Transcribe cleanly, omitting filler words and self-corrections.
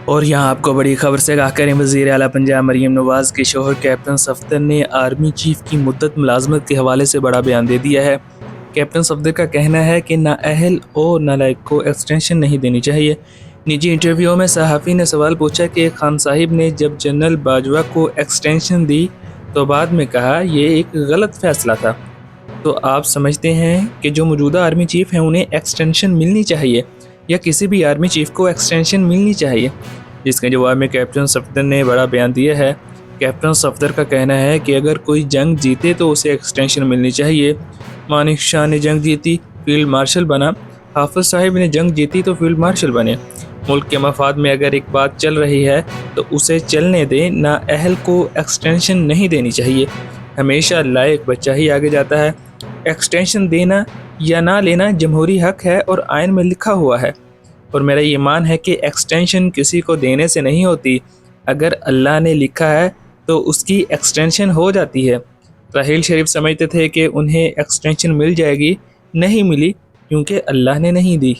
اور یہاں آپ کو بڑی خبر سے آگاہ کریں، وزیر اعلیٰ پنجاب مریم نواز کے شوہر کیپٹن صفدر نے آرمی چیف کی مدت ملازمت کے حوالے سے بڑا بیان دے دیا ہے۔ کیپٹن صفدر کا کہنا ہے کہ نااہل اور نالائق کو ایکسٹینشن نہیں دینی چاہیے۔ نجی انٹرویو میں صحافی نے سوال پوچھا کہ خان صاحب نے جب جنرل باجوہ کو ایکسٹینشن دی تو بعد میں کہا یہ ایک غلط فیصلہ تھا، تو آپ سمجھتے ہیں کہ جو موجودہ آرمی چیف ہیں انہیں ایکسٹینشن ملنی چاہیے یا کسی بھی آرمی چیف کو ایکسٹینشن ملنی چاہیے؟ جس کے جواب میں کیپٹن صفدر نے بڑا بیان دیا ہے۔ کیپٹن صفدر کا کہنا ہے کہ اگر کوئی جنگ جیتے تو اسے ایکسٹینشن ملنی چاہیے۔ مانک شاہ نے جنگ جیتی، فیلڈ مارشل بنا۔ حافظ صاحب نے جنگ جیتی تو فیلڈ مارشل بنے۔ ملک کے مفاد میں اگر ایک بات چل رہی ہے تو اسے چلنے دیں، نااہل کو ایکسٹینشن نہیں دینی چاہیے۔ ہمیشہ لائق بچہ ہی آگے جاتا ہے۔ ایکسٹینشن دینا یا نہ لینا جمہوری حق ہے اور آئین میں لکھا ہوا ہے، اور میرا ایمان ہے کہ ایکسٹینشن کسی کو دینے سے نہیں ہوتی، اگر اللہ نے لکھا ہے تو اس کی ایکسٹینشن ہو جاتی ہے۔ راحیل شریف سمجھتے تھے کہ انہیں ایکسٹینشن مل جائے گی، نہیں ملی کیونکہ اللہ نے نہیں دی۔